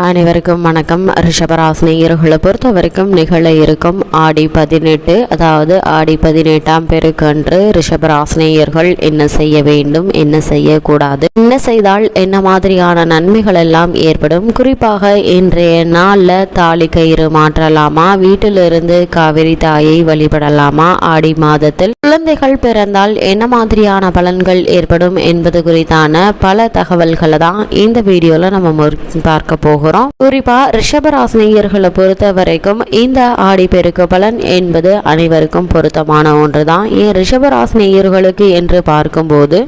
அனைவருக்கும் வணக்கம். ரிஷபராசினியர்களை பொறுத்த வரைக்கும் நிகழ இருக்கும் ஆடி 18, அதாவது ஆடி 18ஆம் பெருக்கன்று ரிஷபராசினியர்கள் என்ன செய்ய வேண்டும், என்ன செய்யக்கூடாது, என்ன செய்தால் என்ன மாதிரியான நன்மைகள் எல்லாம் ஏற்படும், குறிப்பாக இன்றைய நாளில் தாலி கயிறு மாற்றலாமா, வீட்டிலிருந்து காவிரி தாயை வழிபடலாமா, ஆடி மாதத்தில் குழந்தைகள் பிறந்தால் என்ன மாதிரியான பலன்கள் ஏற்படும் என்பது குறித்தான பல தகவல்களை தான் இந்த வீடியோல நம்ம பார்க்க போகிறோம். குறிப்பா ரிஷபராசினியர்களை பொறுத்த வரைக்கும் இந்த ஆடி பெருக்கு பலன் என்பது அனைவருக்கும் பொருத்தமான ஒன்றுதான். ஏன் ரிஷபராசினியர்களுக்கு என்று பார்க்கும்போது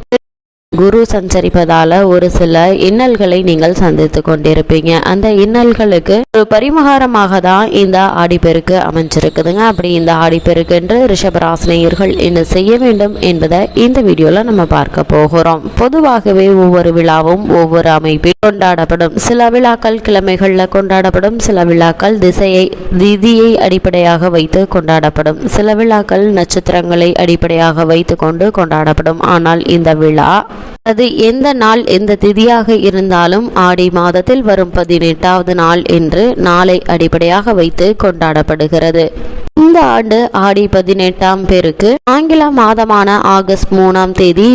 குரு சஞ்சரிப்பதால ஒரு சில இன்னல்களை நீங்கள் சந்தித்து கொண்டிருப்பீங்க. அந்த இன்னல்களுக்கு ஒரு பரிமாரமாக தான் இந்த ஆடிப்பெருக்கு அமைஞ்சிருக்குதுங்க. அப்படி இந்த ஆடிப்பெருக்கு என்று ரிஷபராசினியர்கள் என்ன செய்ய வேண்டும் என்பதை இந்த வீடியோல நம்ம பார்க்க போகிறோம். பொதுவாகவே ஒவ்வொரு விழாவும் ஒவ்வொரு அமைப்பில் கொண்டாடப்படும். சில விழாக்கள் கிழமைகள்ல கொண்டாடப்படும், சில விழாக்கள் திதியை அடிப்படையாக வைத்து கொண்டாடப்படும், சில விழாக்கள் நட்சத்திரங்களை அடிப்படையாக வைத்து கொண்டு கொண்டாடப்படும். ஆனால் இந்த விழா அது எந்த நாள் எந்த திதியாக இருந்தாலும் ஆடி மாதத்தில் வரும் 18வது நாள் என்று நாளை அடிப்படையாக வைத்து கொண்டாடப்படுகிறது. இந்த ஆண்டு ஆடி 18ஆம் பெருக்கு ஆங்கில மாதமான ஆகஸ்ட் 3ஆம் தேதி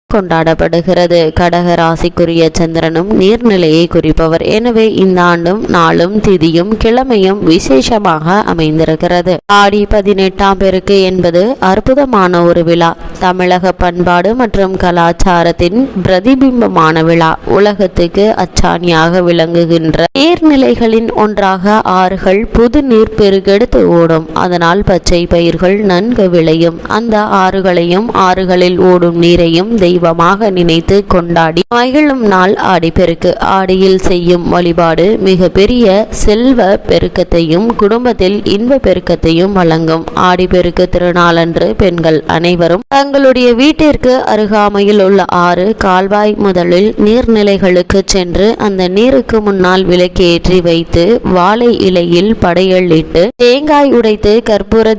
கொண்டாடப்படுகிறது. கடக ராசிக்குரிய சந்திரனும் நீர்நிலையை குறிப்பவர். எனவே இந்த ஆண்டும் நாளும் திதியும் கிழமையும் விசேஷமாக அமைந்திருக்கிறது. ஆடி 18ஆம் பெருக்கு என்பது அற்புதமான ஒரு விழா. தமிழக பண்பாடு மற்றும் கலாச்சாரத்தின் பிரதிபிம்பமான விழா. உலகத்துக்கு அச்சாணியாக விளங்குகின்ற நீர்நிலைகளின் ஒன்றாக ஆறுகள் புது நீர் பெருகெடுத்து ஓடும். அதனால் பச்சை பயிர்கள் நன்கு விளையும். அந்த ஆறுகளையும் ஆறுகளில் ஓடும் நீரையும் தெய்வமாக நினைத்து கொண்டாடி மகிழும் நாள் ஆடிப்பெருக்கு. ஆடியில் செய்யும் வழிபாடு மிக பெரிய செல்வ பெருக்கத்தையும் குடும்பத்தில் இன்ப பெருக்கத்தையும் வழங்கும். ஆடிப்பெருக்கு திருநாளன்று பெண்கள் அனைவரும் தங்களுடைய வீட்டிற்கு அருகாமையில் உள்ள ஆறு, கால்வாய் முதலில் நீர்நிலைகளுக்கு சென்று அந்த நீருக்கு முன்னால் விளக்கேற்றி வைத்து வாழை இலையில் படையலிட்டு தேங்காய் உடைத்து கற்பூர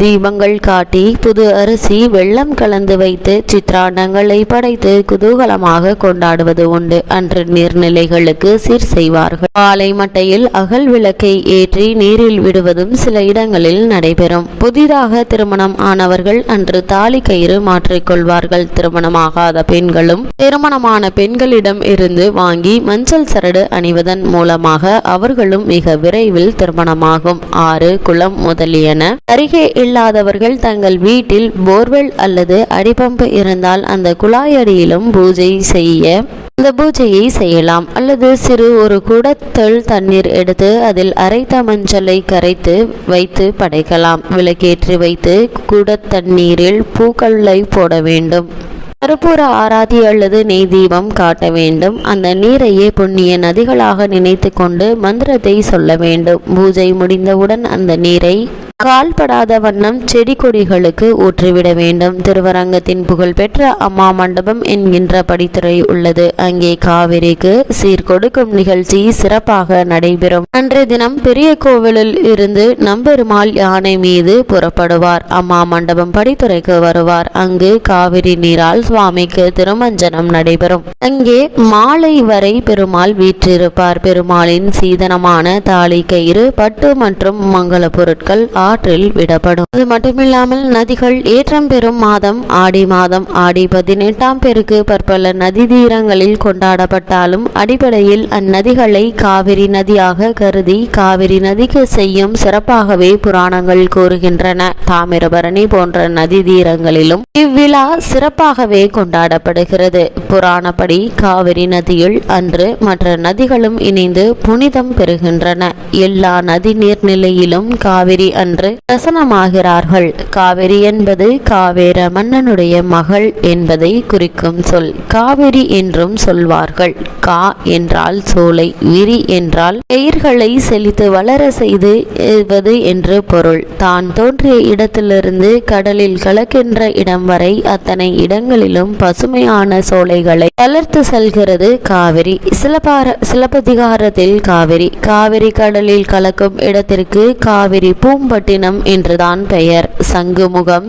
தீபங்கள் காட்டி புது அரிசி வெள்ளம் கலந்து வைத்து சித்திராண்டங்களை படைத்து குதூகலமாக கொண்டாடுவது உண்டு. அன்று நீர்நிலைகளுக்கு சீர் செய்வார்கள். வாழை மட்டையில் அகல் விளக்கை ஏற்றி நீரில் விடுவதும் சில இடங்களில் நடைபெறும். புதிதாக திருமணம் ஆனவர்கள் அன்று தாலி கயிறு மாற்றிக்கொள்வார்கள். திருமணமாகாத பெண்களும் திருமணமான பெண்களிடம் இருந்து வாங்கி மஞ்சள் சரடு அணிவதன் மூலமாக அவர்களும் மிக விரைவில் திருமணமாகும். ஆறு, குளம் முதலியன அருகே இல்லாதவர்கள் தங்கள் வீட்டில் போர்வெல் அல்லது அடிப்பம்பு இருந்தால் அந்த குழாயடியிலும் பூஜையை செய்யலாம். அல்லது சிறு ஒரு குடத்தில் தண்ணீர் எடுத்து அதில் அரைத்த மஞ்சளை கரைத்து வைத்து படைக்கலாம். விளக்கேற்றி வைத்து குடத்தண்ணீரில் பூக்களை போட வேண்டும். கற்பூர ஆராதி அல்லது நெய் தீபம் காட்ட வேண்டும். அந்த நீரையே புண்ணிய நதிகளாக நினைத்து கொண்டு மந்திரத்தை சொல்ல வேண்டும். பூஜை முடிந்தவுடன் அந்த நீரை கால்படாத வண்ணம் செடி கொடிகளுக்கு ஊற்றிவிட வேண்டும். திருவரங்கத்தின் புகழ்பெற்ற அம்மா மண்டபம் என்கின்ற படித்துறை உள்ளது. அங்கே காவிரிக்கு சீர் கொடுக்கும் நிகழ்ச்சி சிறப்பாக நடைபெறும். அன்றைய தினம் பெரிய கோவிலில் இருந்து நம்பெருமாள் யானை மீது புறப்படுவார். அம்மா மண்டபம் படித்துறைக்கு வருவார். அங்கு காவிரி நீரால் சுவாமிக்கு திருமஞ்சனம் நடைபெறும். அங்கே மாலை வரை பெருமாள் வீற்றிருப்பார். பெருமாளின் சீதனமான தாலி கயிறு, பட்டு மற்றும் மங்கள பொருட்கள் ஆற்றில் விடப்படும். அது மட்டுமில்லாமல் நதிகள் ஏற்றம் பெறும் மாதம் ஆடி மாதம். ஆடி 18ஆம் பெருக்கு பற்பல நதி தீரங்களில் கொண்டாடப்பட்டாலும் அடிப்படையில் அந்நதிகளை காவிரி நதியாக கருதி காவிரி நதிக்கு செய்யும் சிறப்பாகவே புராணங்கள் கூறுகின்றன. தாமிரபரணி போன்ற நதி தீரங்களிலும் இவ்விழா சிறப்பாகவே கொண்டாடப்படுகிறது. புராணப்படி காவிரி நதியில் அன்று மற்ற நதிகளும் இணைந்து புனிதம் பெறுகின்றன. எல்லா நதி நீர்நிலையிலும் காவிரி அன்று பிரசனமாகிறார்கள். காவிரி என்பது காவேர மன்னனுடைய மகள் என்பதை குறிக்கும் சொல். காவிரி என்றும் சொல்வார்கள். என்றால் சோலை, விரி என்றால் பயிர்களை செழித்து வளர செய்து என்று பொருள். தான் தோன்றிய இடத்திலிருந்து கடலில் கலக்கின்ற இடம் வரை அத்தனை இடங்களிலும் பசுமையான சோலைகளை வளர்த்து செல்கிறது காவிரி. சிலப்பதிகாரத்தில் காவிரி கடலில் கலக்கும் இடத்திற்கு காவிரி பூம்பட்டினம் என்றுதான் பெயர். சங்கமுகம்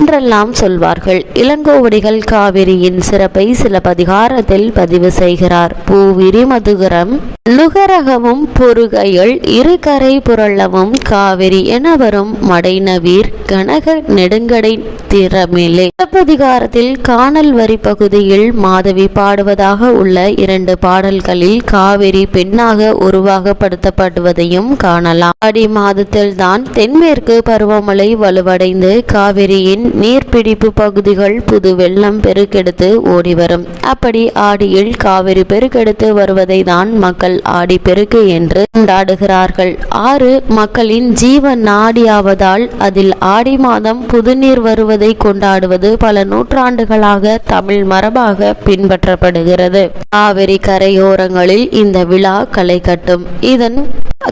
என்றெல்லாம் சொல்வார்கள். இளங்கோவடிகள் காவிரியின் சிறப்பை சிலப்பதிகாரத்தில் பதிவு செய்கிறார். பூவிரி மதுகரம் நுகரகமும் பொறுகைகள் இருகரை புரளவும் காவிரி என வரும் மடைநவீர் கனக நெடுங்கடை திறமிலே. சிலப்பதிகாரத்தில் காணல் வரி பகுதியில் மாதவி பாடுவதாக உள்ள 2 பாடல்களில் காவிரி பெண்ணாக உருவாகப்படுத்தப்படுவதையும் காணலாம். ஆடி மாதத்தில் தான் தென்மேற்கு பருவமழை வலுவடைந்து காவிரியின் நீர்பிடிப்பு பகுதிகள் புது வெள்ளம் பெருக்கெடுத்து ஓடிவரும். அப்படி ஆடியில் காவிரி பெருக்கெடுத்து வருவதை தான் மக்கள் ஆடி பெருக்கு என்று கொண்டாடுகிறார்கள். ஆறு மக்களின் ஜீவ நாடியாவதால் அதில் ஆடி மாதம் புதுநீர் வருவதை கொண்டாடுவது பல நூற்றாண்டுகளாக தமிழ் மரபாக பின்பற்றப்படுகிறது. காவிரி கரையோரங்களில் இந்த விழா களை கட்டும். இதன்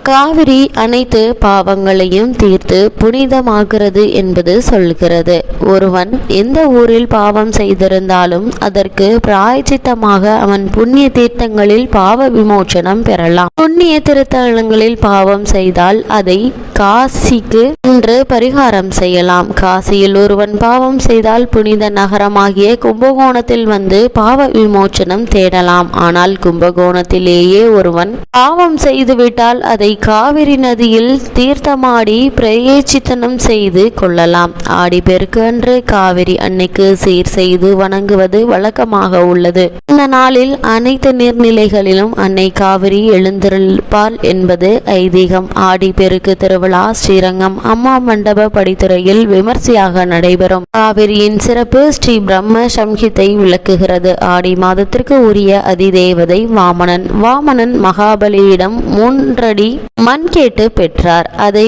காவிரி அனைத்து பாவங்களையும் தீர்த்து புனிதமாகிறது என்பது சொல்கிறது. ஒருவன் எந்த ஊரில் பாவம் செய்திருந்தாலும் அதற்கு பிராயச்சித்தமாக அவன் புண்ணிய தீர்த்தங்களில் பாவ விமோச்சனம் பெறலாம். புண்ணிய திருத்தலங்களில் பாவம் செய்தால் அதை காசிக்கு என்று பரிகாரம் செய்யலாம். காசியில் ஒருவன் பாவம் செய்தால் புனித நகரமாகிய கும்பகோணத்தில் வந்து பாவ விமோச்சனம் தேடலாம். ஆனால் கும்பகோணத்திலேயே ஒருவன் பாவம் செய்துவிட்டால் அதை காவிரி நதியில் தீர்த்தமாடி பிரயேச்சித்தனம் செய்து கொள்ளலாம். ஆடி பெருக்கு அன்று காவிரி அன்னைக்கு சீர் செய்து வணங்குவது வழக்கமாக உள்ளது. இந்த நாளில் அனைத்து நீர்நிலைகளிலும் அன்னை காவிரி எழுந்திருப்பாள் என்பது ஐதீகம். ஆடி பெருக்கு திருவிழா ஸ்ரீரங்கம் அம்மா மண்டப படித்துறையில் விமர்சையாக நடைபெறும். காவிரியின் சிறப்பு ஸ்ரீ பிரம்ம சம்ஹிதை விளக்குகிறது. ஆடி மாதத்திற்கு உரிய அதிதேவதை வாமனன். வாமனன் மகாபலியிடம் 3 அடி மண் கேட்டு பெற்றார். அதை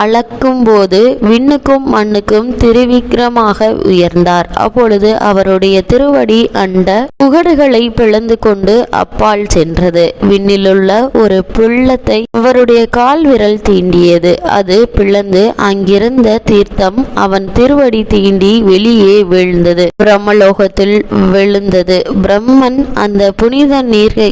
அளக்கும் போது விண்ணுக்கும் மண்ணுக்கும் திருவிக்கிரமாக உயர்ந்தார். அப்பொழுது அவருடைய திருவடி அண்ட புகடுகளை பிளந்து கொண்டு அப்பால் சென்றது. விண்ணிலுள்ள ஒரு புள்ளத்தை அவருடைய கால் விரல் தீண்டியது. அது பிளந்து அங்கிருந்த தீர்த்தம் அவன் திருவடி தீண்டி வெளியே வீழ்ந்தது. பிரம்மலோகத்தில் விழுந்தது. பிரம்மன் அந்த புனித நீரை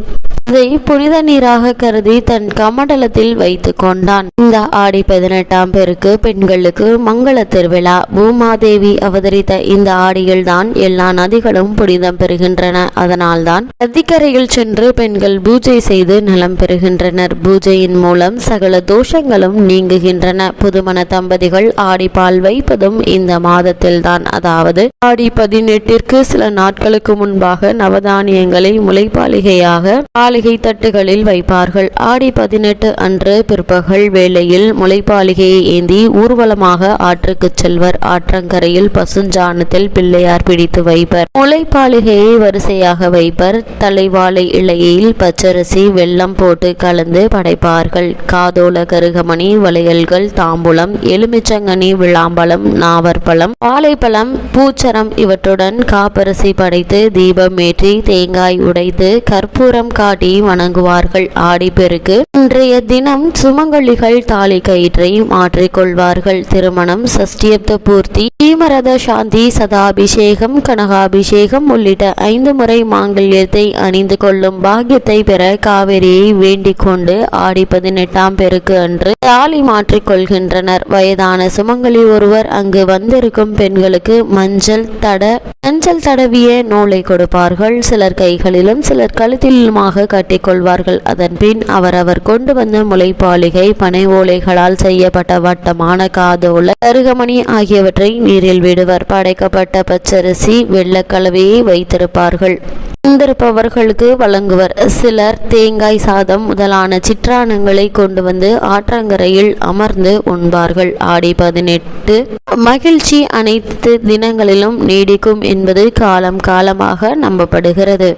புனித நீராக கருதி தன் கமண்டலத்தில் வைத்து கொண்டான். இந்த ஆடி 18ஆம் பெருக்கு பெண்களுக்கு மங்கள திருவிழா. பூமாதேவி அவதரித்த இந்த ஆடியில் தான் எல்லா நதிகளும் புனிதம் பெறுகின்றன. அதனால்தான் நதிக்கரையில் சென்று பெண்கள் பூஜை செய்து நலம் பெறுகின்றனர். பூஜையின் மூலம் சகல தோஷங்களும் நீங்குகின்றன. புதுமண தம்பதிகள் ஆடி பால் வைப்பதும் இந்த மாதத்தில் தான். அதாவது ஆடி 18ற்கு சில நாட்களுக்கு முன்பாக நவதானியங்களை முளைப்பாலிகையாக தட்டுகளில் வைப்பார்கள். ஆடி 18 அன்று பிற்பகல் வேளையில் முளைப்பாலிகையை ஏந்தி ஊர்வலமாக ஆற்றுக்கு செல்வர். ஆற்றங்கரையில் பசுஞ்சாணத்தில் பிள்ளையார் பிடித்து வைப்பர். முளைப்பாலிகையை வரிசையாக வைப்பர். தலைவாழை இலையில் பச்சரிசி வெல்லம் போட்டு கலந்து படைப்பார்கள். காதோல கருகமணி, வளையல்கள், தாம்பூலம், எலுமிச்சங்கனி, விளாம்பழம், நாவற்பழம், வாழைப்பழம், பூச்சரம் இவற்றுடன் காப்பரிசி படைத்து தீபம் ஏற்றி தேங்காய் உடைத்து கற்பூரம் காட்டி வணங்குவார்கள். ஆடிப்பெருக்கு இன்றைய தினம் சுமங்கலிகள் தாலி கயிற்றை மாற்றிக்கொள்வார்கள். திருமணம், சஷ்டியப்த பூர்த்தி, தீமரத சாந்தி, சதாபிஷேகம், கனகாபிஷேகம் உள்ளிட்ட 5 முறை மாங்கல்யத்தை அணிந்து கொள்ளும் பாக்கியத்தை பெற காவிரியை வேண்டிக் கொண்டு ஆடி 18ஆம் பெருக்கு அன்று தாலி மாற்றிக்கொள்கின்றனர். வயதான சுமங்கலி ஒருவர் அங்கு வந்திருக்கும் பெண்களுக்கு மஞ்சள் தடவிய நூலை கொடுப்பார்கள். சிலர் கைகளிலும் சிலர் கழுத்திலுமாக கட்டிக்கொள்வார்கள். அதன் பின் அவர் கொண்டு வந்த முளைப்பாலிகை, பனை ஓலைகளால் செய்யப்பட்ட வட்டமான காதோல, கருகமணி ஆகியவற்றை நீரில் விடுவர். படைக்கப்பட்ட பச்சரிசி வெள்ளக்கலவையை வைத்திருப்பார்கள். வந்திருப்பவர்களுக்கு வழங்குவர். சிலர் தேங்காய் சாதம் முதலான சிற்றானங்களை கொண்டு வந்து ஆற்றங்கரையில் அமர்ந்து உண்பார்கள். ஆடி 18 மகிழ்ச்சி அனைத்து தினங்களிலும் நீடிக்கும் என்பது காலம் காலமாக நம்பப்படுகிறது.